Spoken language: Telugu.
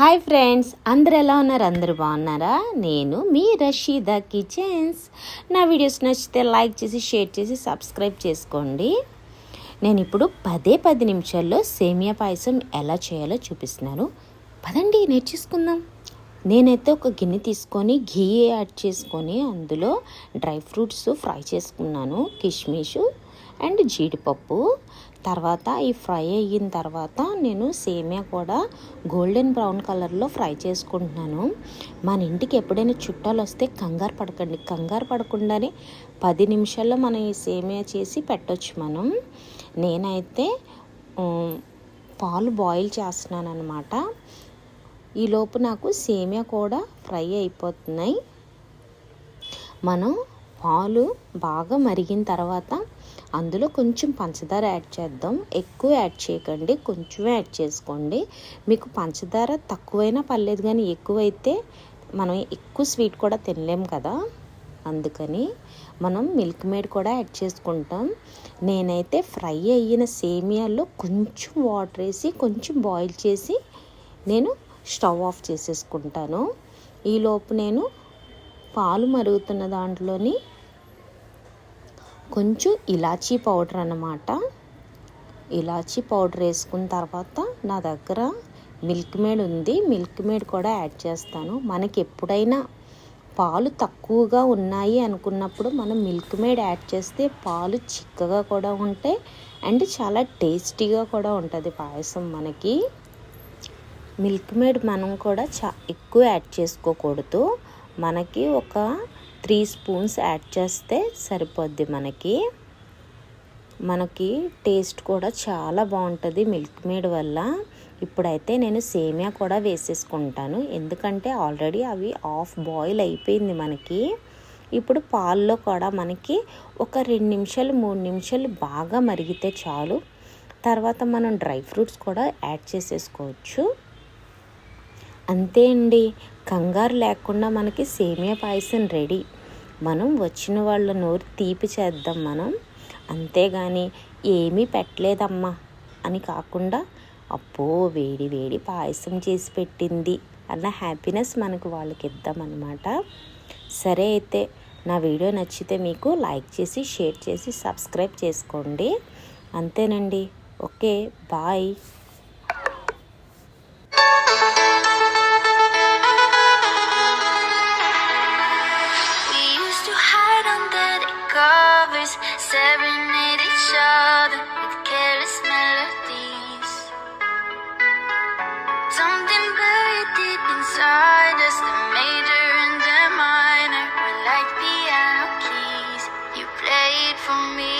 హాయ్ ఫ్రెండ్స్, అందరు ఎలా ఉన్నారు? అందరూ బాగున్నారా? నేను మీ రషీదా కిచెన్స్. నా వీడియోస్ నచ్చితే లైక్ చేసి, షేర్ చేసి, సబ్స్క్రైబ్ చేసుకోండి. నేను ఇప్పుడు 10 నిమిషాల్లో సేమియా పాయసం ఎలా చేయాలో చూపిస్తున్నాను. పదండి నేర్చేసుకుందాం. నేనైతే ఒక గిన్నె తీసుకొని ఘీ యాడ్ చేసుకొని అందులో డ్రై ఫ్రూట్స్ ఫ్రై చేసుకున్నాను. కిష్మిష్ అండ్ జీడిపప్పు. తర్వాత ఈ ఫ్రై అయిన తర్వాత నేను సేమియా కూడా గోల్డెన్ బ్రౌన్ కలర్లో ఫ్రై చేసుకుంటున్నాను. మన ఇంటికి ఎప్పుడైనా చుట్టాలు వస్తే కంగారు పడకండి. కంగారు పడకుండానే 10 నిమిషాల్లో మనం ఈ సేమియా చేసి పెట్టవచ్చు మనం. నేనైతే పాలు బాయిల్ చేస్తున్నాను అనమాట. ఈలోపు నాకు సేమియా కూడా ఫ్రై అయిపోతున్నాయి. మనం పాలు బాగా మరిగిన తర్వాత అందులో కొంచెం పంచదార యాడ్ చేద్దాం. ఎక్కువ యాడ్ చేయకండి, కొంచెమే యాడ్ చేసుకోండి. మీకు పంచదార తక్కువైనా పర్లేదు, కానీ ఎక్కువైతే మనం ఎక్కువ స్వీట్ కూడా తినలేం కదా, అందుకని మనం మిల్క్ మేడ్ కూడా యాడ్ చేసుకుంటాం. నేనైతే ఫ్రై అయిన సేమియాలో కొంచెం వాటర్ వేసి కొంచెం బాయిల్ చేసి నేను స్టవ్ ఆఫ్ చేసేసుకుంటాను. ఈలోపు నేను పాలు మరుగుతున్న దాంట్లోని కొంచెం ఇలాచీ పౌడర్ అన్నమాట. ఇలాచీ పౌడర్ వేసుకున్న తర్వాత నా దగ్గర మిల్క్ మేడ్ ఉంది. మిల్క్ మేడ్ కూడా యాడ్ చేస్తాను. మనకి ఎప్పుడైనా పాలు తక్కువగా ఉన్నాయి అనుకున్నప్పుడు మనం మిల్క్ మేడ్ యాడ్ చేస్తే పాలు చిక్కగా కూడా ఉంటాయి అండ్ చాలా టేస్టీగా కూడా ఉంటుంది పాయసం. మనకి మిల్క్ మేడ్ మనం కూడా ఎక్కువ యాడ్ చేసుకోకూడదు. మనకి ఒక 3 స్పూన్స్ యాడ్ చేస్తే సరిపోద్ది. మనకి టేస్ట్ కూడా చాలా బాగుంటుంది మిల్క్ మేడ్ వల్ల. ఇప్పుడైతే నేను సేమియా కూడా వేసేసుకుంటాను, ఎందుకంటే ఆల్రెడీ అవి హాఫ్ బాయిల్ అయిపోయింది మనకి. ఇప్పుడు పాల్లో కూడా మనకి ఒక 2 నిమిషాలు 3 నిమిషాలు బాగా మరిగితే చాలు. తర్వాత మనం డ్రై ఫ్రూట్స్ కూడా యాడ్ చేసేసుకోవచ్చు. అంతే అండి, కంగారు లేకుండా మనకి సేమియా పాయసం రెడీ. మనం వచ్చిన వాళ్ళ నోరు తీపి చేద్దాం మనం, అంతేగాని ఏమీ పెట్టలేదమ్మా అని కాకుండా అప్పో వేడి వేడి పాయసం చేసి పెట్టింది అన్న హ్యాపీనెస్ మనకు వాళ్ళకి ఇద్దామన్నమాట. సరే అయితే నా వీడియో నచ్చితే మీకు లైక్ చేసి, షేర్ చేసి, సబ్స్క్రైబ్ చేసుకోండి. అంతేనండి. Okay, bye. Serenade each other with careless melodies. Something buried deep inside us, the major and the minor were like piano keys. You played for me.